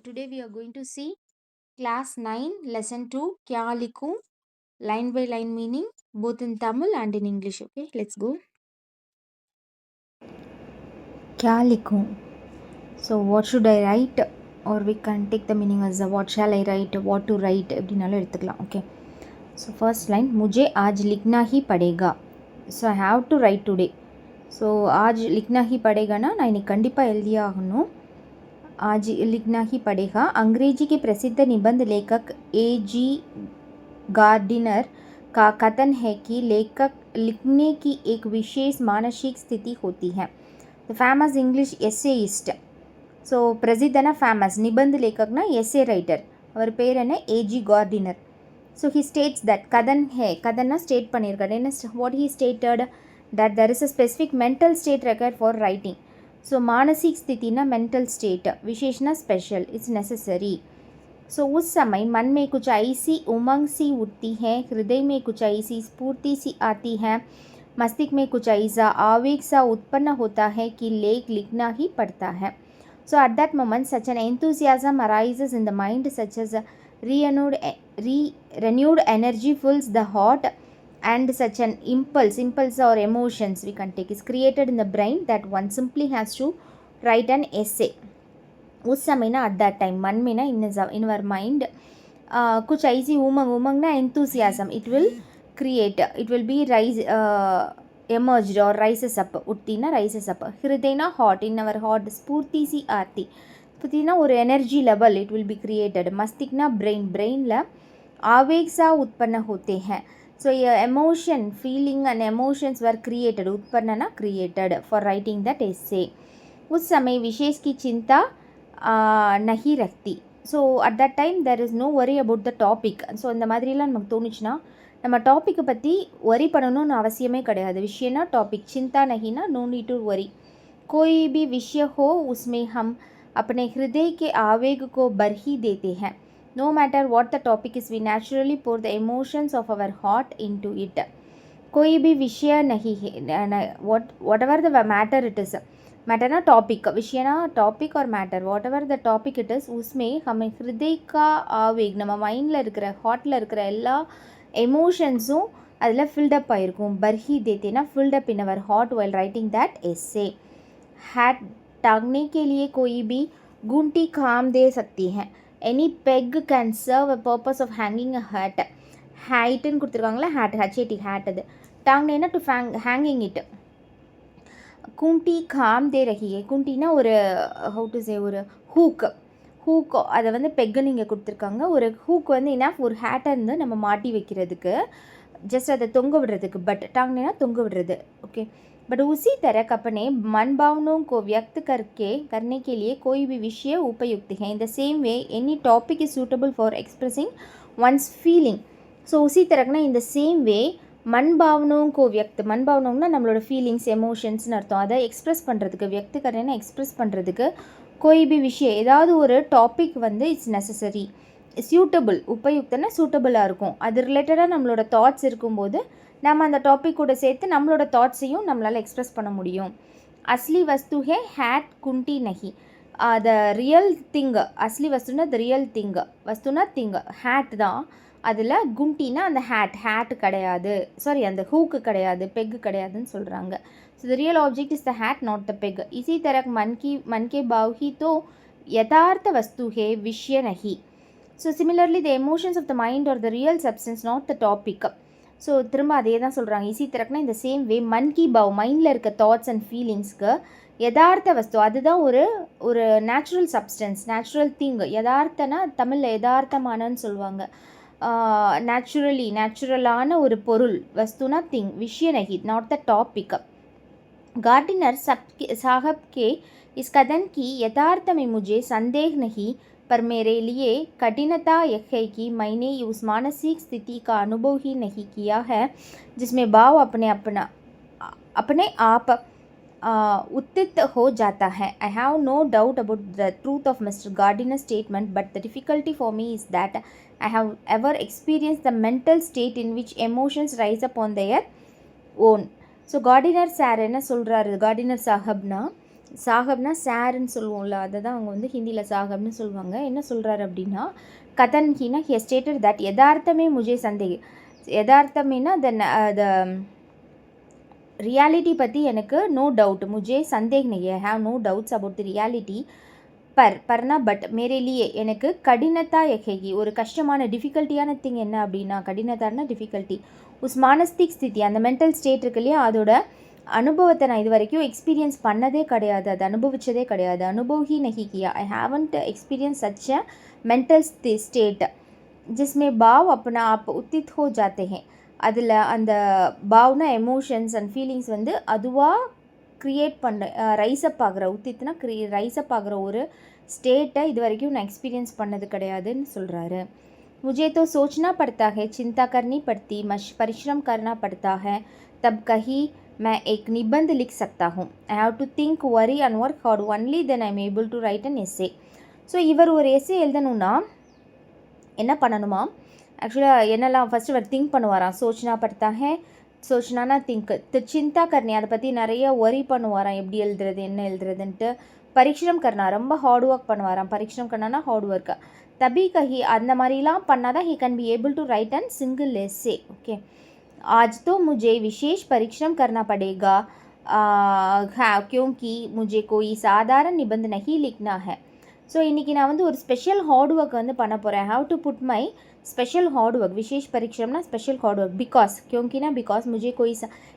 Today we are going to see class 9 lesson 2 kya likhu line by line meaning both in Tamil and in English. Okay, let's go. Kya likhu. So what should I write, or we can take the meaning as what shall I write, what to write எப்படினாலும் எடுத்துக்கலாம். Okay, so first line मुझे आज लिखना ही पड़ेगा. So I have to write today. So आज लिखना ही पड़ेगा ना நான் இன்னைக்கு கண்டிப்பாக எழுதியே ஆகணும். आज लिखना ही पड़ेगा. अंग्रेजी के प्रसिद्ध निबंध लेखक A.G. गार्डिनर का कथन है कि लेखक लिखने की एक विशेष मानसिक स्थिति होती है. The famous English essayist. So பிரசித்தனா ஃபேமஸ் நிபந்த லேக்கக்னா எஸ்ஏ ரைட்டர், அவர் பேர் என்ன A G Gardiner. So he states that கதன் ஹே, கதன்னா ஸ்டேட் பண்ணியிருக்காரு. என்ன what he stated that there is a specific mental state required for writing. So மானசிक स्थिति ना मेंटल स्टेट, विशेषना स्पेशल, इट्स नेसेसरी. सो उस समय मन में कुछ ऐसी उमंग सी उठती है, हृदय में कुछ ऐसी स्फूर्ति सी आती है, मस्तिष्क में कुछ ऐसा आवेग सा उत्पन्न होता है कि लेख लिखना ही पड़ता है. So at that moment such an enthusiasm arises in the mind, such as renewed energy fills the heart, and such an impulse or emotions we can take is created in the brain that one simply has to write an essay. उस समय ना at that time मन में ना in our mind कुछ ऐसी उमंग ना enthusiasm it will create, it will be rise emerged or rises up. उठती ना rises up. हृदय ना heart, in our heart स्फूर्ति सी आती, स्फूर्ति ना और energy level it will be created. मस्तिष्क ना brain ला आवेग सा उत्पन्न होते हैं. So emotion, feeling and emotions were created, उत्पन्न ना created for writing that essay. उस समय विशेष की चिंता नहीं रखती. So at that time there is no worry about the topic. So இந்த மாதிரிலாம் நமக்கு தோணுச்சுன்னா நம்ம டாப்பிக்கை பற்றி ஒரி பண்ணணும்னு அவசியமே கிடையாது. விஷயம்னா டாபிக், चिंता नहीं ना, नो नीड टू वरी. कोई भी विषय हो उसमें हम अपने हृदय के आवेग को भर ही देते हैं. No matter what the topic is, we naturally pour the emotions of our heart into it. कोई भी विषय नहीं है, whatever the matter it is. Matter ना टॉपिक, विषय ना टॉपिक और matter, whatever the topic it is, உஸ்மே ஹமே ஹிருதய் கா ஆவேக், நம்ம மைண்டில் இருக்கிற ஹார்ட்டில் இருக்கிற எல்லா எமோஷன்ஸும் அதில் ஃபில்டப் ஆகிருக்கும். பர்ஹி தேத்தேனா filled up in our heart while writing that essay. Hat टांगने के लिए कोई भी गुंटी काम दे सकती है. Any peg can serve a purpose of hanging a hat. ஹைட்டுன்னு கொடுத்துருக்காங்களா, ஹேட், ஹச்ஏடி ஹேட். அது டாங்னேனா டு ஹேங்கிங் இட். குண்டி காம் தே ரஹியே, குண்டினா ஒரு ஹவு டு சே ஒரு ஹூக், அதை வந்து பெக்குன்னு இங்கே கொடுத்துருக்காங்க. ஒரு ஹூக் வந்து இனஃப் ஒரு ஹேட்டை வந்து நம்ம மாட்டி வைக்கிறதுக்கு, ஜஸ்ட் அதை தொங்க விடுறதுக்கு. பட் டாங்னா தொங்க விடுறது. ஓகே, बट उसी तरह अपने मन भावनाओं को व्यक्त करने के लिए कोई भी विषय उपयुक्त है. In the same way any topic is suitable for expressing one's feeling. So उसी तरहனா இந்த சேம் வே மண் பாவனோं को व्यक्त, மண் பாவனோம்னா நம்மளோட ஃபீலிங்ஸ் எமோஷன்ஸ்னு அர்த்தம். அதை எக்ஸ்ப்ரெஸ் பண்ணுறதுக்கு, व्यक्त करना எக்ஸ்ப்ரெஸ் பண்ணுறதுக்கு कोई भी விஷயம், ஏதாவது ஒரு டாபிக் வந்து இட்ஸ் நெசசரி. சூட்டபிள், உபயுக்தனா சூட்டபிளாக இருக்கும். அது ரிலேட்டடாக நம்மளோட தாட்ஸ் இருக்கும்போது நம்ம அந்த டாபிக் கூட சேர்த்து நம்மளோட தாட்ஸையும் நம்மளால் எக்ஸ்ப்ரெஸ் பண்ண முடியும். அஸ்லி வஸ்து ஹே ஹேட் குண்டி நஹி. த ரியல் திங், அஸ்லி வஸ்துனா த ரியல் திங், வஸ்துனா திங், ஹேட் தான். அதில் குண்டினா அந்த ஹேட் கிடையாது, சாரி அந்த ஹூக்கு கிடையாது, பெக்கு கிடையாதுன்னு சொல்கிறாங்க. So the real object is the hat, not the peg. इसी तरह मन के भाव ही तो यथार्थ वस्तु है, विषय नहीं. So similarly the emotions of the mind are the real substance, not the topic. So திரும்ப அதே தான் சொல்கிறாங்க. இசி திறக்குனா இந்த சேம் வே மன் கி பாவ், மைண்டில் இருக்க தாட்ஸ் அண்ட் ஃபீலிங்ஸ்க்கு யதார்த்த வஸ்து, அதுதான் ஒரு நேச்சுரல் சப்ஸ்டன்ஸ், நேச்சுரல் திங். யதார்த்தனா தமிழில் யதார்த்தமானன்னு சொல்லுவாங்க. நேச்சுரலான ஒரு பொருள், வஸ்துனா திங், விஷய நஹி, நாட் த டாபிக். गार्डिनर साहब के इस कथन की यथार्थ में मुझे संदेह नहीं, पर मेरे लिए कठिनता यह है कि मैंने उस मानसिक स्थिति का अनुभव ही नहीं किया है जिसमें भाव अपने आप उत्थित हो जाता है. I have no doubt about the truth of Mr. Gardiner's statement, but the difficulty for me is that I have ever experienced the mental state in which emotions rise up on their own. So gardener sir என்ன சொல்கிறாரு, gardener சாஹப்னா சாகப்னா சாருன்னு சொல்லுவோம்ல, அதை தான் அவங்க வந்து ஹிந்தியில் சாகப்னு சொல்லுவாங்க. என்ன சொல்கிறாரு அப்படின்னா, கதன் ஹீனா ஹி ஸ்டேட்டட் தட் யதார்த்தமே முஜே சந்தேக, யதார்த்தமேனா த ரியாலிட்டி பற்றி எனக்கு நோ டவுட், முஜே சந்தேக் நஹி, I have no doubts about the reality. பர்னா பட் மேரேலியே எனக்கு கடினத்தா எகேகி, ஒரு கஷ்டமான டிஃபிகல்ட்டியான திங் என்ன அப்படின்னா, கடினத்தான டிஃபிகல்ட்டி உஸ் மானஸ்திக் ஸ்திதி, அந்த மென்டல் ஸ்டேட் இருக்கு இல்லையா, அதோட அனுபவத்தை நான் இது வரைக்கும் எக்ஸ்பீரியன்ஸ் பண்ணதே கிடையாது, அது அனுபவிச்சதே கிடையாது. அனுபவஹி நஹி கியா, I haven't experience such a mental state ஜிஸ்மே பாவ் அப்பனா ஆப் உத்தித் ஹோ ஜாத்தே ஹே, அதில் அந்த பாவ்னா எமோஷன்ஸ் அண்ட் ஃபீலிங்ஸ் வந்து அதுவாக க்ரியேட் பண்ணுற ரைஸ்அப் ஆகிற, உத்தித்னா ரைஸ்அப் ஆகிற ஒரு ஸ்டேட்டை இது வரைக்கும் நான் எக்ஸ்பீரியன்ஸ் பண்ணது கிடையாதுன்னு சொல்கிறாரு. मुझे तो सोचना पड़ता है, चिंता करनी पड़ती, परिश्रम करना पड़ता है, तब कहीं मैं एक निबंध लिख सकता हूँ. I have to think, worry and work hard, only then I am able to write an essay. So இவர் ஒரு எஸ்ஸே எழுதணுன்னா என்ன பண்ணணுமா, ஆக்சுவலாக என்னெல்லாம் ஃபஸ்ட்டு இவர் திங்க் பண்ணுவாராம். சோச்சனா படுத்தா ஹே, சோச்சனானா திங்க், சிந்தா கர்னி அதை பற்றி நிறைய ஒரி பண்ணுவாராம், எப்படி எழுதுறது என்ன எழுதுறதுன்ட்டு. பரிக்ஷரம் கர்னா ரொம்ப ஹார்ட் ஒர்க் பண்ணுவாராம், பரிக்ஷரம் கர்னானா ஹார்ட் ஒர்க்கு. தபி கஹி அந்த மாதிரிலாம் பண்ணால் தான் he can be able to right and single essay. Okay, आज तो मुझे विशेष परिश्रम करना पड़ेगा क्योंकि मुझे कोई साधारण निबंध नहीं लिखना है. ஸோ இன்றைக்கி நான் வந்து ஒரு ஸ்பெஷல் ஹார்ட் ஒர்க் வந்து பண்ண போகிறேன். Have to put my special hard work, விசேஷ் பரீட்சம்னா ஸ்பெஷல் ஹார்ட் ஒர்க். பிகாஸ் கியோங்கினா பிகாஸ் முஜே கோய்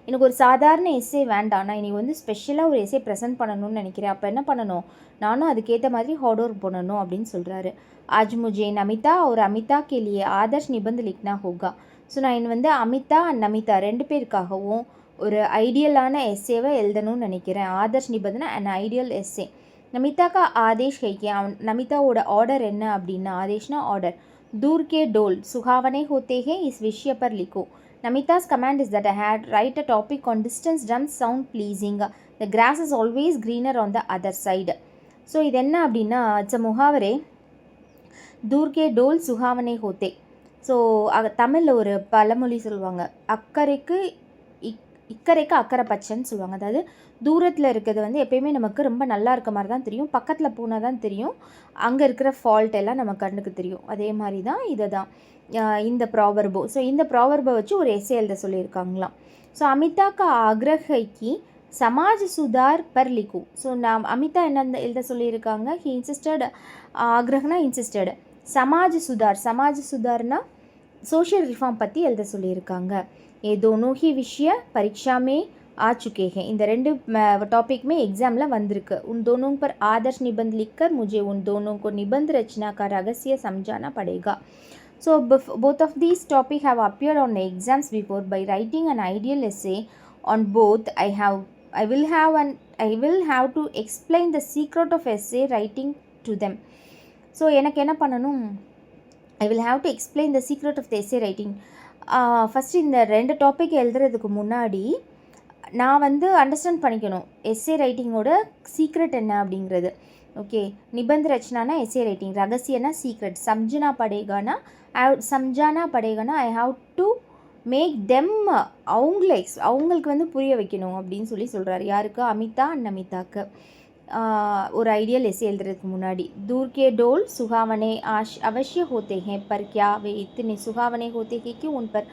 எனக்கு ஒரு சாதாரண எஸ்ஸே வேண்டாம், நான் இன்றைக்கி வந்து ஸ்பெஷலாக ஒரு எஸ்ஸே ப்ரெசென்ட் பண்ணணும்னு நினைக்கிறேன். அப்போ என்ன பண்ணணும், நானும் அதுக்கேற்ற மாதிரி ஹார்ட் ஒர்க் பண்ணணும் அப்படின்னு சொல்கிறாரு. आज मुझे नमिता और अमिता के लिए आदर्श निबंध लिखना होगा. ஸோ நான் வந்து அமிதா அண்ட் நமிதா ரெண்டு பேருக்காகவும் ஒரு ஐடியலான எஸ்ஸேவை எழுதணும்னு நினைக்கிறேன். ஆதர்ஷ் நிபந்தனை அண்ட் ஐடியல் எஸ்ஸே. नमिता का आदेश है कि नमिताவோட ஆர்டர் என்ன அப்படின்னா, ஆதேஷ்னா ஆர்டர். दूर के डोल सुहावने होते हैं, इस विषय पर लिखो. Namita's command is that I had write a topic on distance drums sound pleasing. The grass is always greener on the other side. So இது என்ன அப்படின்னா, இட்ஸ் அ முகாவரே. दूर के डोल सुहावने होते. ஸோ தமிழில் ஒரு பழமொழி சொல்லுவாங்க, அக்கறைக்கு இக்கரைக்கு அக்கறை பச்சைன்னு சொல்லுவாங்க. அதாவது தூரத்தில் இருக்கிறது வந்து எப்போயுமே நமக்கு ரொம்ப நல்லா இருக்க மாதிரி தான் தெரியும், பக்கத்தில் போனால் தான் தெரியும் அங்கே இருக்கிற ஃபால்ட் எல்லாம் நம்ம கண்ணுக்கு தெரியும். அதே மாதிரி தான் இதை தான் இந்த ப்ராவர்போ. ஸோ இந்த ப்ராவர்பை வச்சு ஒரு எஸ்ஸே எழுத சொல்லியிருக்காங்களாம். ஸோ அமிதாக்கு ஆக்ரஹைக்கு சமாஜ் சுதார் பர் லிக்கு. ஸோ நான் அமிதா என்ன எழுத சொல்லியிருக்காங்க, ஹி இன்சிஸ்டட், ஆக்ரஹ்னா இன்சிஸ்டட், சமாஜ் சுதார்னா சோஷியல் ரிஃபார்ம் பற்றி எழுத சொல்லியிருக்காங்க. ये दोनों ही विषय परीक्षा में आ चुके हैं. இந்த ரெண்டு टॉपिक में एग्जाम ला வந்திருக்கு. उन दोनों पर आदर्श निबंध लिखकर मुझे उन दोनों को निबंध रचना का रहस्य समझाना पड़ेगा. So both of these topics have appeared on the exams before. By writing an ideal essay on both, I will have to explain the secret of essay writing to them. So எனக்கு என்ன பண்ணணும், I will have to explain the secret of the essay writing. First இந்த ரெண்டு topic எழுதுறதுக்கு முன்னாடி நான் வந்து understand பண்ணிக்கணும் எஸ்ஸே ரைட்டிங்கோட சீக்ரெட் என்ன அப்படிங்கிறது. ஓகே, நிபந்த ரச்சனானா எஸ்ஸே ரைட்டிங், ரகசியனா சீக்ரெட், சம்ஜானா படேகனா I have to make them, அவங்களுக்கு வந்து புரிய வைக்கணும் அப்படின்னு சொல்கிறாரு. யாருக்கு, அமிதா அண்ட் நமிதாக்கு ஒரு ஐடியல் எஸ்ஸே எழுதுறதுக்கு முன்னாடி. दूर के डोल सुहावने अवश्य होते हैं, पर क्या वे इतने सुहावने होते हैं कि उन पर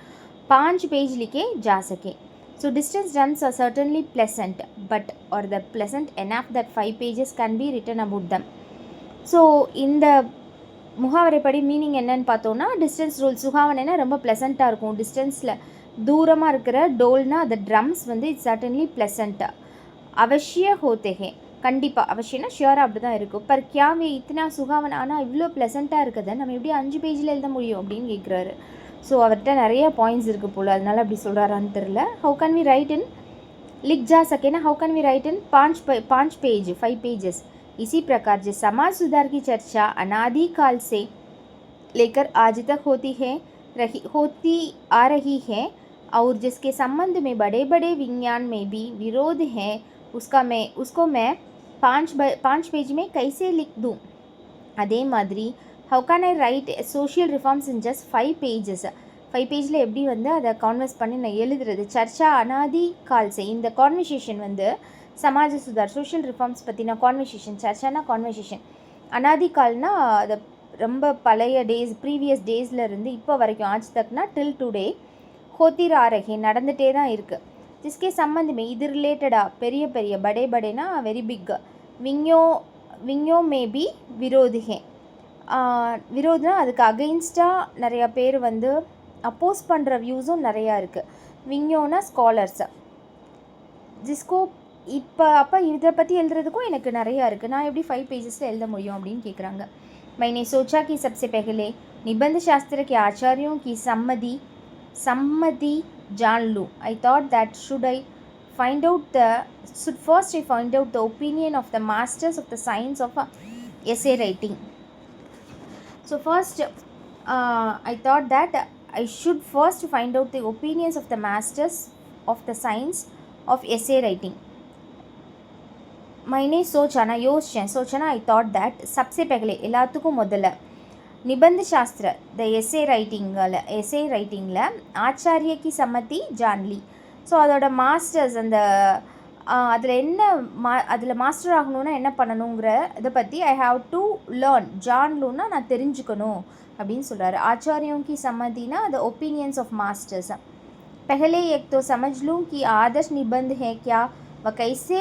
5 पेज लिखे जा सके. So distance runs are certainly pleasant, but are the pleasant enough that 5 pages can be written about them. So இந்த முகாவரைப்படி மீனிங் என்னன்னு பார்த்தோன்னா, டிஸ்டன்ஸ் ரூல் சுகாவனைனா ரொம்ப ப்ளசண்ட்டாக இருக்கும், டிஸ்டன்ஸில் தூரமாக இருக்கிற டோல்னால் அந்த ட்ரம்ஸ் வந்து இட்ஸ் சர்டன்லி ப்ளசண்ட்டாக. அவசிய ஹோத்தேகே கண்டிப்பாக, அவசியம்னா ஷியோராக அப்படி தான் இருக்கும். பர் கியாவே இத்தனா சுகாவன், ஆனால் இவ்வளோ ப்ளசண்ட்டாக இருக்கிறத நம்ம எப்படி 5 பேஜில் எழுத முடியும் அப்படின்னு கேட்குறாரு. ஸோ அவர்கிட்ட நிறைய பாயிண்ட்ஸ் இருக்குது போல், அதனால் அப்படி சொல்கிறாரான்னு தெரில. How can we write in लिख जा सके ना, how can we write in 5 page 5 pages. इसी प्रकार जो समाज सुधार की चर्चा अनादि काल से लेकर आज तक होती आ रही है और जिसके संबंध में बड़े बड़े विज्ञान में भी विरोध है, उसको मैं 5 पेज में कैसे लिख दूँ. அதே மாதிரி how can I write social reforms in just 5 pages. 5 பேஜில் எப்படி வந்து அதை கான்வர்ஸ் பண்ணி நான் எழுதுறது. சர்ச்சா அனாதி கால்சே, இந்த கான்வர்சேஷன் வந்து சமாஜ சுதார் சோஷியல் ரிஃபார்ம்ஸ் பற்றின கான்வர்சேஷன், சர்ச்சானா கான்வர்சேஷன். அனாதி கால்னா அது ரொம்ப பழைய டேஸ், ப்ரீவியஸ் டேஸில் இருந்து இப்போ வரைக்கும், ஆஜ் தக்னா டில் டுடே ஹோத்தி ரா ரஹே நடந்துகிட்டே தான் இருக்குது. ஜிஸ்கே சம்மந்தமே இது ரிலேட்டடாக பெரிய பெரிய படே படேனா வெரி பிக், விங்யோ விங்யோ மேபி விரோதிகே, விரோதனா அதுக்கு அகெயின்ஸ்டாக நிறையா பேர் வந்து அப்போஸ் பண்ணுற வியூஸும் நிறையா இருக்குது. விங்யோனா ஸ்காலர்ஸை, ஜிஸ்கோ இப்போ அப்போ இதை பற்றி எழுதுறதுக்கும் எனக்கு நிறையா இருக்குது, நான் எப்படி 5 பேஜஸில் எழுத முடியும் அப்படின்னு கேட்குறாங்க. मैंने सोचा कि सबसे पहले निबंध शास्त्र के आचार्यों की सम्मति जान लूँ. I thought that should first I find out the opinion of the masters of the science of essay writing. So first I thought that I should first find out the opinions of the masters of the science of essay writing. मैंने सोचा ना सोचना I thought that सबसे पहले எல்லாத்துக்கும் முதல்ல நிபந்த சாஸ்திர த S A ரைட்டிங்கில் ஆச்சாரிய கி சம்மதி ஜான்லி. So அதோட மாஸ்டர்ஸ் அந்த அதில் என்ன அதில் மாஸ்டர் ஆகணுன்னா என்ன பண்ணணுங்கிற இதை பற்றி ஐ ஹாவ் டு லேர்ன். ஜான்லுன்னா நான் தெரிஞ்சுக்கணும் அப்படின்னு சொல்கிறாரு. ஆச்சாரியோं की सम्मतिना द ओपिनियंस ऑफ मास्टर्स. पहले एक तो समझ लूँ कि आदर्श निबंध है क्या, वह कैसे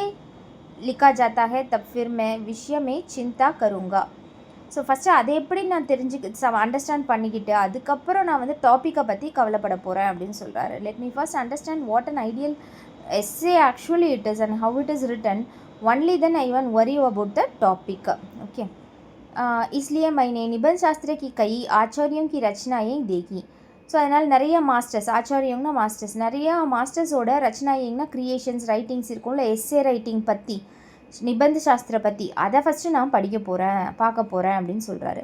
लिखा जाता है, तब फिर मैं विषय में चिंता करूँगा. ஸோ ஃபஸ்ட்டு அதை எப்படி நான் அண்டர்ஸ்டாண்ட் பண்ணிக்கிட்டு அதுக்கப்புறம் நான் வந்து டாப்பிக்கை பற்றி கவலைப்பட போகிறேன் அப்படின்னு சொல்கிறாரு. Let me first understand what an ideal essay actually it is and how it is written, only then I even worry about the topic. Okay. इसलिए मैंने निबंध शास्त्र की कई आचार्यों की रचनाएं देखी. ஸோ அதனால் நிறைய மாஸ்டர்ஸ், ஆச்சாரியம்னா மாஸ்டர்ஸ், நிறையா மாஸ்டர்ஸோட ரச்சனாயிங்னா க்ரியேஷன்ஸ், ரைட்டிங்ஸ் இருக்கும்ல, எஸ்ஏ ரைட்டிங் பற்றி, நிபந்த சாஸ்திர பற்றி, அதை ஃபஸ்ட்டு நான் பார்க்க போகிறேன் அப்படின்னு சொல்கிறாரு.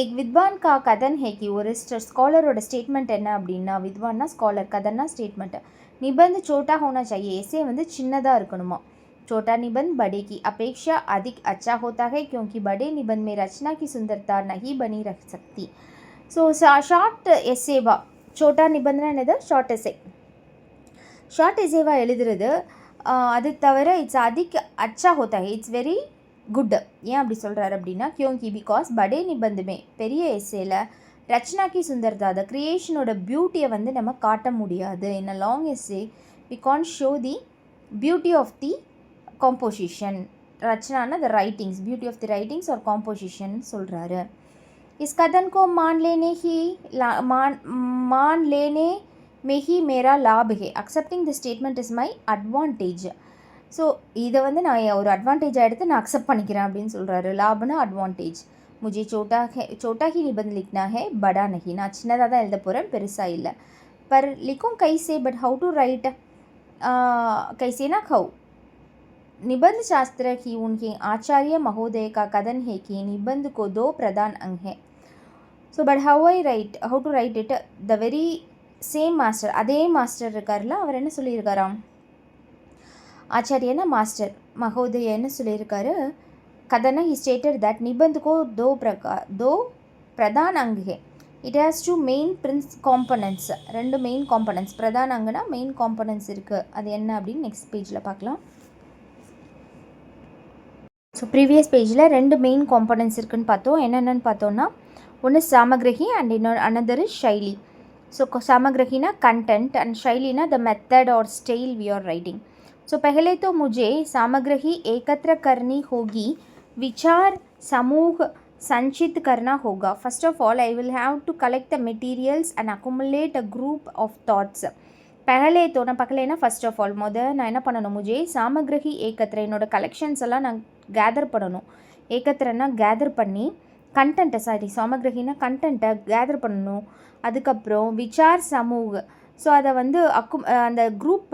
ஏக் வித்வான் கா கதன் ஹேக்கி, ஒரு ஸ்காலரோட ஸ்டேட்மெண்ட் என்ன அப்படின்னா, வித்வான்னா ஸ்காலர், கதன்னா ஸ்டேட்மெண்ட்டு, நிபந்த் சோட்டா ஹோனா சாஹியே, எஸ்ஏ வந்து சின்னதாக இருக்கணுமா. छोटा निबंध बड़े की अपेक्षा अधिक अच्छा होता है क्योंकि बड़े निबंध में रचना की सुंदरता नहीं बनी रह सकती. ஸோ ஷார்ட் எஸ்ஏவா, சோட்டா நிபந்தனை என்னது, ஷார்ட் எஸ்ஏவா எழுதுறது, அது தவிர இட்ஸ் அதிக் அச்சா Hota high, it's very good. ஏன் அப்படி சொல்கிறாரு அப்படின்னா, கியோங்கி பிகாஸ் படே நிபந்துமே பெரிய எஸ்ஏல ரச்சனாக்கி சுந்தர்தா, த க்ரியேஷனோட பியூட்டியை வந்து நம்ம காட்ட முடியாது. In a long essay we can show the beauty of the composition. रचना the writings, beauty of the writings और composition சொல்கிறாரு. इस कथन को मान लेने में ही मेरा लाभ है. accepting the statement is my advantage. So இதை வந்து நான் ஒரு அட்வான்டேஜாக எடுத்து நான் அக்செப்ட் பண்ணிக்கிறேன் அப்படின்னு சொல்கிறாரு. லாப்னா அட்வான்டேஜ். मुझे छोटा ही निबंध लिखना है, बड़ा नहीं. நான் சின்னதாக தான் எழுத போகிறேன், பெருசாக இல்லை. पर लिखूँ कैसे, बट हाउ टू राइट, कैसे ना खाओ. निबंध शास्त्र की उनके आचार्य महोदय का कथन है कि निबंध को 2 प्रधान अंग हैं. So but how to write it, the very same master, அதே மாஸ்டர் இருக்கார்ல, அவர் என்ன சொல்லியிருக்காராம், ஆச்சாரியனா மாஸ்டர், மகோதய என்ன சொல்லியிருக்காரு, கதனா he stated that निबंध को 2 प्रधान अंग है. It has 2 main components, 2 main components. பிரதான அங்கனா மெயின் காம்பனன்ட்ஸ் இருக்குது, அது என்ன அப்படின்னு நெக்ஸ்ட் பேஜில் பார்க்கலாம். ஸோ ப்ரீவியஸ் பேஜில் 2 மெயின் காம்பனன்ட்ஸ் இருக்குதுன்னு பார்த்தோம். என்னென்னு பார்த்தோன்னா, ஒன்று சாமகிரகி அண்ட் another is ஷைலி. ஸோ सामग्रही कंटेंट and शैलीना द मेथड और style we are writing. So पहले तो मुझे सामग्रही एकत्र करनी होगी, विचार समूह संचित करना होगा. First of all I will have to collect the materials and accumulate a group of thoughts. पहले तो நான் பக்கலேனா ஃபர்ஸ்ட் ஆஃப் ஆல் நான் என்ன பண்ணணும், முஜே சாமகிரகி ஏகத்திர, என்னோடய கலெக்ஷன்ஸ் எல்லாம் நான் கேதர் பண்ணணும். ஏகத்திரன்னா கேதர் பண்ணி, கண்டென்ட்டை சாமகிரகினா கண்டென்ட்டை கேதர் பண்ணணும். அதுக்கப்புறம் விசார் சமூக, ஸோ அதை வந்து அந்த குரூப்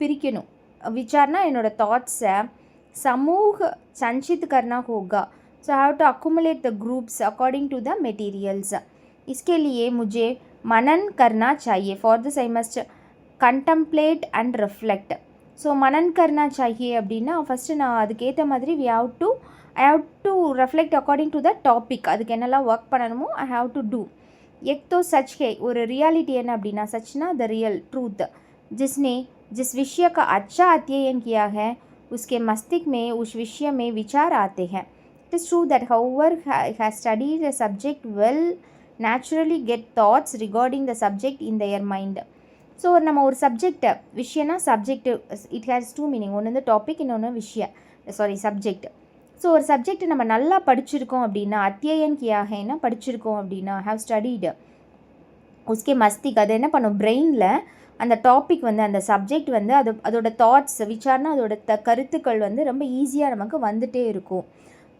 பிரிக்கணும். விசார்னா என்னோடய தாட்ஸை, சமூக சஞ்சித் கர்னா होगा. So have to accumulate the groups according to the materials. इसके लिए मुझे मनन करना चाहिए. For this I must contemplate and reflect. So மனன் கர்னா சாஹியே அப்படின்னா, ஃபஸ்ட்டு நான் அதுக்கேற்ற மாதிரி I have to reflect according to the topic. அதுக்கு என்னெல்லாம் ஒர்க் பண்ணணுமோ ஐ ஹாவ் டு டூ. एक तो सच है, ஒரு ரியாலிட்டி என்ன அப்படின்னா, सचना द रियल ट्रूथ, जिस विषय का अच्छा अध्ययन किया है उसके मस्तिष्क में उस विषय में विचार आते हैं. It is true that whoever has studied a subject will naturally get thoughts regarding the subject in their mind. So நம்ம ஒரு சப்ஜெக்டை விஷயம்னா subject it has two meaning. ஒன்று வந்து டாபிக், இன்னொன்று விஷயம், சப்ஜெக்ட். ஸோ ஒரு சப்ஜெக்ட் நம்ம நல்லா படிச்சிருக்கோம் அப்படின்னா, அத்தியன் கியாகனா படிச்சிருக்கோம் அப்படின்னா, ஹேவ் ஸ்டடீடு உஸ்கே மஸ்திக், அது என்ன பண்ணும், பிரெயினில் அந்த டாபிக் வந்து அந்த சப்ஜெக்ட் வந்து அதோட தாட்ஸ் விசாரணை, அதோட கருத்துக்கள் வந்து ரொம்ப ஈஸியாக நமக்கு வந்துகிட்டே இருக்கும்.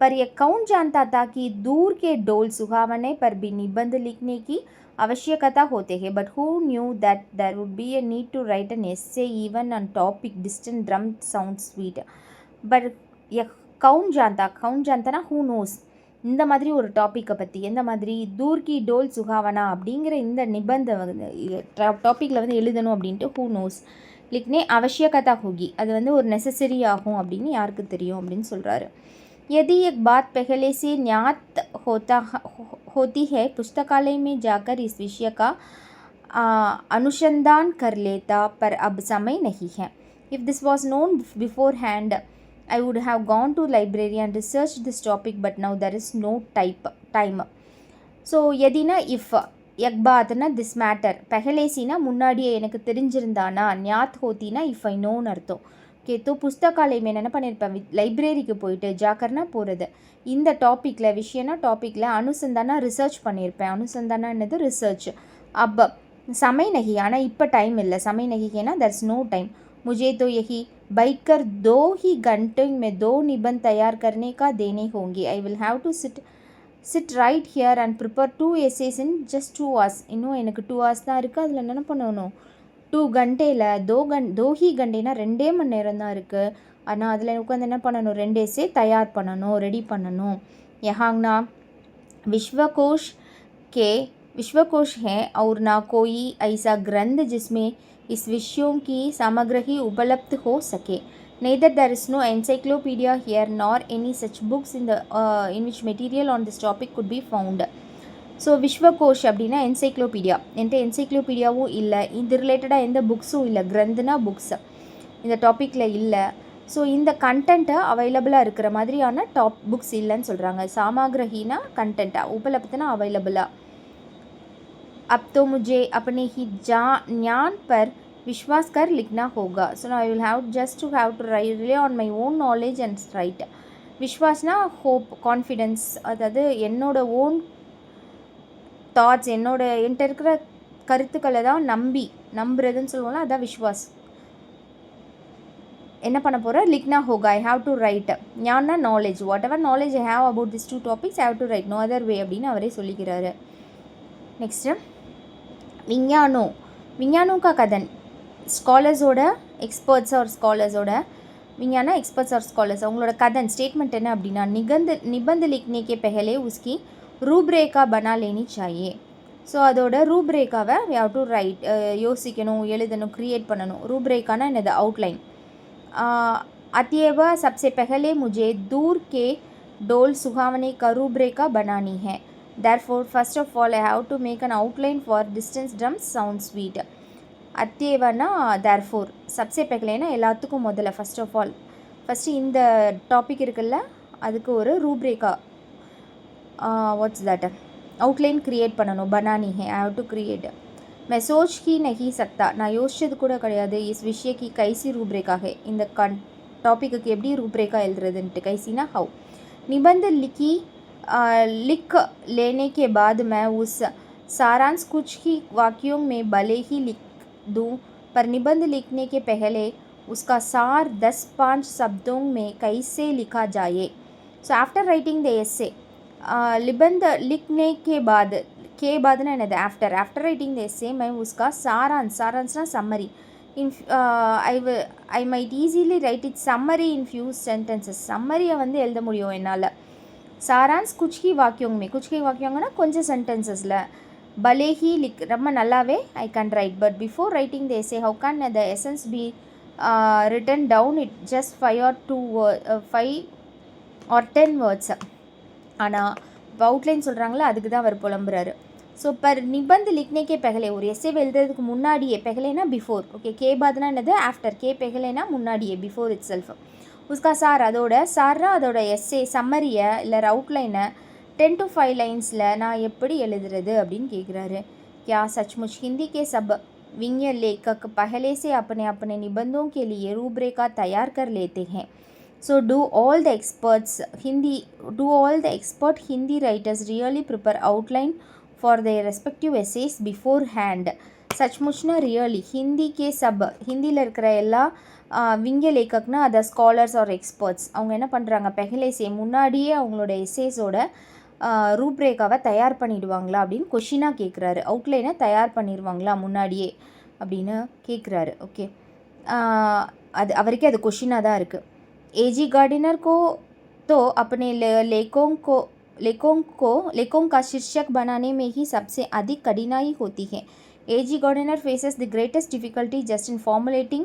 पर यह कौन जानता था कि दूर के डोल सुहावने पर भी निबंध लिखने की आवश्यकता होते हैं. But who knew that there would be a need to write an essay even on topic distant drum sounds sweet. But यह कौन जानता ना who knows. இந்த மாதிரி ஒரு டாப்பிக்கை பற்றி, எந்த மாதிரி தூர் கி டோல் சுகாவனா அப்படிங்கிற இந்த நிபந்த டாப்பிக்கில் வந்து எழுதணும் அப்படின்ட்டு ஹூ நோஸ். லிக்னே அவசியகதா ஹோகி, அது வந்து ஒரு நெசசரி ஆகும் அப்படின்னு யாருக்கு தெரியும் அப்படின்னு சொல்கிறாரு. यदि एक बात पहले से ज्ञात होती है, पुस्तकालय में जाकर इस विषय का अनुसंधान कर लेता, पर अब समय नहीं है. If this was known beforehand, I would have gone to library and researched this topic, but now there is no time. So यदि ना if एक बात ना this matter पहले से ना முன்னாடியே எனக்கு தெரிஞ்சிருந்தானா, ஞாத் ஹோத்தினா if I know அர்த்தம். ஓகே, तो புஸ்தகாலயம் என்ன பண்ணியிருப்பேன், லைப்ரரிக்கு போயிட்டு ஜாக்கர்னா போகிறது, இந்த டாப்பிக்கில் விஷயம்னா டாப்பிக்கில் அனுசந்தானா ரிசர்ச் பண்ணியிருப்பேன். அனுசந்தானா என்னது, ரிசர்ச். अब समय नहीं, ஆனால் இப்போ டைம் இல்லை. समय नहीं है ना, there's no time. मुझे तो यही बैठकर 2 ही घंटे में 2 निबंध तैयार करने का देने होंगे. I will have to sit right here and prepare 2 essays in just 2 hours. இன்னும் எனக்கு 2 hours தான் இருக்குது. அதில் என்ன பண்ணணும், 2 घंटेல 2 ही घंटेனா 2 மணி நேரம் தான் இருக்குது. ஆனால் அதில் உட்காந்து என்ன பண்ணணும், 2 essay தயார் பண்ணணும், ரெடி பண்ணணும். यहांगना विश्वकोश है और ना कोई ऐसा ग्रंथ जिसमें इस विषयों की सामग्री ही उपलब्ध हो सके. Neither there is no encyclopedia here nor any such books in which material on this topic could be found. So விஸ்வகோஷ் அப்படின்னா என்சைக்ளோபீடியா, என்கிட்ட என்சைக்ளோபீடியாவும் இல்லை, இது ரிலேட்டடாக எந்த புக்ஸும் இல்லை. கிரந்துனா புக்ஸ் இந்த டாப்பிக்கில் இல்லை. ஸோ இந்த கண்டென்ட்டை அவைலபிளாக இருக்கிற மாதிரியான புக்ஸ் இல்லைன்னு சொல்கிறாங்க. சாமாகிரஹினா கண்டென்ட்டாக, உபலப்தனா அவைலபிளாக. अब तो मुझे अपने ही ज्ञान पर विश्वास कर लिखना होगा. So now I will have to rely on my own knowledge and write. விஸ்வாஸ்னா ஹோப், கான்ஃபிடென்ஸ், அதாவது என்னோட ஓன் தாட்ஸ், என்கிட்ட இருக்கிற கருத்துக்களை தான் நம்புறதுன்னு சொல்லுவோம்ல, அதான் விஸ்வாஸ். என்ன பண்ண போகிறேன், லிக்னா ஹோகா, ஐ ஹாவ் டு ரைட். ஞான்னா knowledge, whatever knowledge I have about this 2 topics I have to write, no other way அப்படின்னு அவரே சொல்லிக்கிறாரு. நெக்ஸ்ட்டு விஞ்ஞானோ கா கதன், ஸ்காலர்ஸோட எக்ஸ்பர்ட்ஸ் ஆர் ஸ்காலர்ஸோட விஞ்ஞான எக்ஸ்பர்ட்ஸ் ஆர் ஸ்காலர்ஸ் அவங்களோட கதன் ஸ்டேட்மெண்ட் என்ன அப்படின்னா, நிபந்த லிக்னே கே பெஹலே உஸ்கி ரூப்ரேக்கா பனா லேனி சாயே. ஸோ அதோட ரூப்ரேக்காவை வி ஹவ் டு ரைட், யோசிக்கணும், எழுதணும், க்ரியேட் பண்ணணும். ரூப்ரேக்கானா என்னது, அவுட்லைன். अतएव सबसे पहले मुझे दूर के डोल सुहावने का रूपरेखा बनानी है. Therefore, first of all, I have to make an outline for distance drums sound sweet. अतएवना therefore, सबसे पहलेना எல்லாத்துக்கும் முதல்ல first of all, ஃபஸ்ட்டு இந்த டாபிக் இருக்குல்ல அதுக்கு ஒரு ரூப்ரேக்கா, வாட்ஸ் தட், அவுட்லைன் க்ரியேட் பண்ணணும். बनानी है, I have to create. मैं सोच ही नहीं सकता, நான் யோசிச்சது கூட கிடையாது. इस विषय की कैसी रूपरेखा है, இந்த டாப்பிக்கு எப்படி ரூப்ரேக்கா எழுதுறதுன்ட்டு. कैसीना हाउ. निबंध लिख लेने के बाद मैं उस सारांश कुछ ही वाक्यों में भले ही लिख दूँ, पर निबंध लिखने के पहले उसका सार 10-5 शब्दों में कैसे लिखा जाए. So after writing the essay, निबंध लिखने के बाद ना என்னது, after writing the essay मैं उसका सारांशना summary, I might easily write it summary in few sentences. சம்மரியை வந்து எழுத முடியும் என்னால். சாரான்ஸ் குச்கி வாக்கியங்கன்னா கொஞ்சம் சென்டென்சஸில். பலே ஹி லிக், ரொம்ப நல்லாவே I can write. But before writing the essay how can the essence be written down it just 5 or 10 words. ஆனால் outline சொல்கிறாங்களே அதுக்கு தான் அவர் புலம்புறாரு. ஸோ பர் நிபந்த் லிக்னேக்கே பெகலே, ஒரு எஸ்ஸே எழுதுறதுக்கு முன்னாடியே, பெகலேனா பிஃபோர், ஓகே, கே பாத்னா என்னது, ஆஃப்டர், கே பெகலேனா முன்னாடியே, பிஃபோர் இட் செல்ஃப். उसका सार அதோட சார்னா அதோட எஸ்ஸே சம்மரியை இல்லை அவுட்லைனை 10 to 5 லைன்ஸில் நான் எப்படி எழுதுறது அப்படின்னு கேட்குறாரு. क्या सचमुच हिंदी के सब विज्ञ लेखक पहले से अपने अपने निबंधों के लिए रूपरेखा तैयार कर लेते हैं? So do all the expert Hindi writers really prepare outline for their respective essays beforehand? சச்முச்னா ரியலி ஹிந்திக்கே ஹிந்தியில் இருக்கிற எல்லா விங்கிய லேக்கக்னா அதை ஸ்காலர்ஸ் ஆர் எக்ஸ்பர்ட்ஸ் அவங்க என்ன பண்ணுறாங்க, பெஹலேசே முன்னாடியே அவங்களோட எஸ்ஸேஸோட ரூப்ரேக்காவை தயார் பண்ணிடுவாங்களா அப்படின்னு கொஷினாக கேட்குறாரு. அவுட்லைனை தயார் பண்ணிடுவாங்களா முன்னாடியே அப்படின்னு கேட்குறாரு. ஓகே, அது அவருக்கே அது கொஷினாக தான் இருக்குது. ஏஜி गार्डनर को तो अपने लेखों का शीर्षक बनाने में ही सबसे अधिक कठिनाई होती है. A.G. Gardner faces the greatest difficulty just in formulating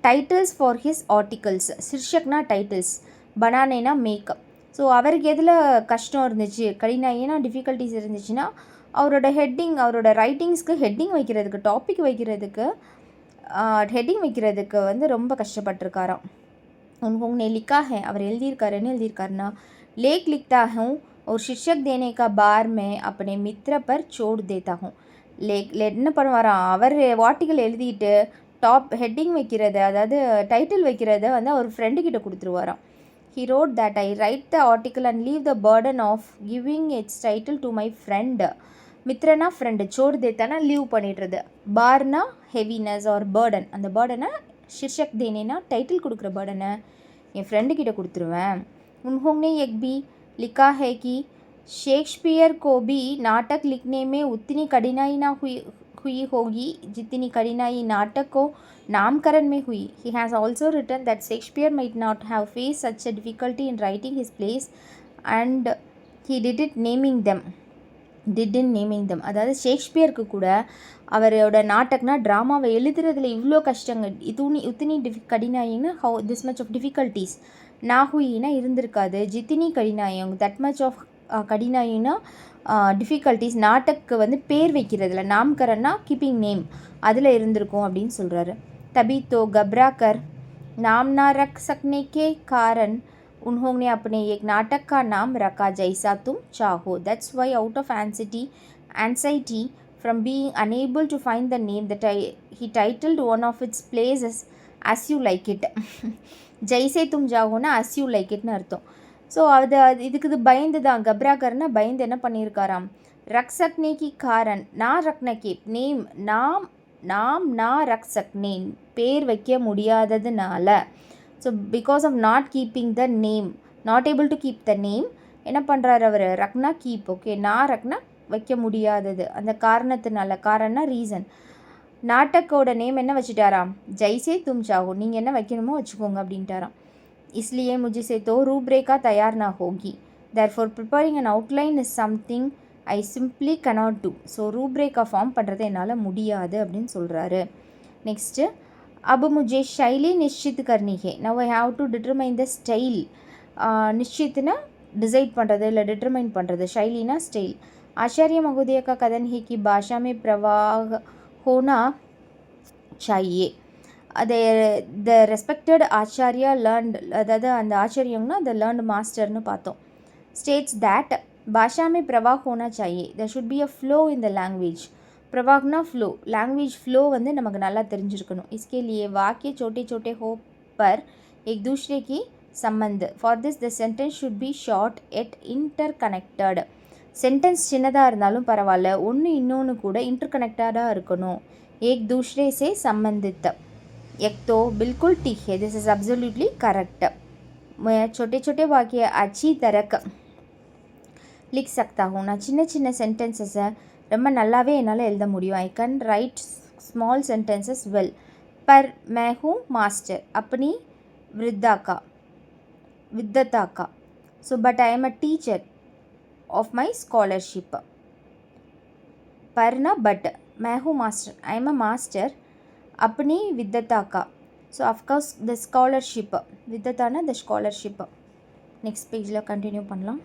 titles for his articles. शीर्षकना titles, बनानेना make. So அவருக்கு எதில் கஷ்டம் இருந்துச்சு, கடினாயினா டிஃபிகல்ட்டிஸ் இருந்துச்சுன்னா அவரோட ஹெட்டிங், அவரோட ரைட்டிங்ஸ்க்கு ஹெட்டிங் வைக்கிறதுக்கு, டாபிக் வைக்கிறதுக்கு, ஹெட்டிங் வைக்கிறதுக்கு வந்து ரொம்ப கஷ்டப்பட்டிருக்காராம். उन्होंने लिखा है, அவர் எழுதியிருக்காரு. என்ன எழுதியிருக்காருன்னா, लेख लिखता हूँ और शीर्षक देने का बार मैं अपने मित्र पर छोड़ देता हूँ. என்ன பண்ணுவாராம், அவர் ஆர்டிக்கல் எழுதிட்டு ஹெட்டிங் வைக்கிறத, அதாவது டைட்டில் வைக்கிறத வந்து அவர் ஃப்ரெண்டுக்கிட்ட கொடுத்துருவாராம். He wrote that I write the article and leave the burden of giving its title to my friend. மித்ரனா ஃப்ரெண்டு, சோடு தேத்தானா லீவ் பண்ணிடுறது, பார்னா ஹெவினஸ் ஆர் பேர்டன், அந்த பேர்டனை शीर्षक देनेना டைட்டில் கொடுக்குற பேர்டனை என் ஃப்ரெண்டுக்கிட்ட கொடுத்துருவேன். उन्होंने एक भी लिखा है कि शेक्सपियर को भी नाटक लिखने में उतनी कठिनाई ना हुई होगी जितनी कठिनाई नाटक को नामकरण में हुई. He has also written that Shakespeare might not have faced such a difficulty in writing his plays and he didn't naming them. அதாவது ஷேக்ஸ்பியருக்கு கூட அவரோட நாட்டக்னா ட்ராமாவை எழுதுறதுல இவ்வளோ கஷ்டங்கள், உத்தினி கடினாயின்னு how this much of difficulties நாகுயினா இருந்திருக்காது. ஜித்தினி கடினாயம் தட் மச் ஆஃப் கடினாயின்னா டிஃபிகல்ட்டிஸ் நாட்டக்கு வந்து பேர் வைக்கிறதுல, நாம்கரன்னா கீப்பிங் நேம், அதில் இருந்திருக்கும் அப்படின்னு சொல்கிறாரு. तभी तो घबरा कर नाम ना रख सकने के कारण उन्होंने अपने एक नाटक का नाम रखा जैसा तुम चाहो. That's why out of anxiety from being unable to find the name that he titled one of its plays as you like it. ஜெய்சே தும் ஜாகோனா as you like itனு அர்த்தம். ஸோ இதுக்கு இது பயந்து தான், கப்ராகர்னா பயந்து என்ன பண்ணியிருக்காராம், ரக் சக்னே கி காரன் நா ரக்ன கே நேம் நாம் நான் ரக் சக்னேன் பேர் வைக்க முடியாததுனால, so because of not keeping the name, not able to keep the name, என்ன பண்ணுறாரு அவர், ரக்னா கீப், ஓகே, நான் ரக்னா வைக்க முடியாதது, அந்த காரணத்தினால, காரணம்னா ரீசன், நாட்டக்கோட நேம் என்ன வச்சுட்டாராம், ஜெய்சே தும் சாஹோ, நீங்கள் என்ன வைக்கணுமோ வச்சுக்கோங்க அப்படின்ட்டாராம். इसलिए मुझसे तो रूपरेखा तैयार ना होगी. therefore preparing an outline is something I simply cannot do. So ரூப்ரேக்கா ஃபார்ம் பண்ணுறது என்னால் முடியாது அப்படின்னு சொல்கிறாரு. நெக்ஸ்ட்டு, अब मुझे शैली निश्चित करनी है. now I have to determine the style. निश्चितना डिसाइड பண்ணுறது இல்லை डिटरमाइन பண்ணுறது, शैलीना स्टाइल. आचार्य महोदय का कथन है कि भाषा में प्रवाह होना चाहिए. அதை த ரெஸ்பெக்டட் ஆச்சாரியா லேர்ன்ட், அதாவது அந்த ஆச்சரியம்னா அந்த லேர்ன்ட் மாஸ்டர்னு பார்த்தோம். ஸ்டேட்ஸ் தேட் பாஷா में प्रवाह होना चाहिए. there should be a flow in the language. प्रवाहना फ्लो, लैंग्वेज फ्लो வந்து நமக்கு நல்லா தெரிஞ்சிருக்கணும். इसके लिए वाक्य छोटे छोटे हो पर एक दूसरे की संबंध. for this the sentence should be short yet interconnected. Sentence சின்னதாக இருந்தாலும் பரவாயில்ல, ஒன்று இன்னொன்று கூட இன்டர்கனெக்டடாக இருக்கணும். एक दूसरे से संबंधित. एक तो बिल्कुल ठीक है, दिस इज़ एब्सोल्युटली करेक्ट. मैं छोटे छोटे वाक्य अच्छी तरह लिख सकता हूँ. நான் சின்ன சின்ன சென்டென்சஸை ரொம்ப நல்லாவே என்னால் எழுத முடியும். I can write small sentences well. पर मैं हूँ मास्टर अपनी विद्वता का. So but I am a teacher of my scholarship. पर ना बट, मैं हूँ master, I am a master अपनी विद्वता का. ஸோ அஃப்கோர்ஸ் த ஸ்காலர்ஷிப், வித்தத்தான த ஸ்காலர்ஷிப். நெக்ஸ்ட் பேஜில் கண்டினியூ பண்ணலாம்.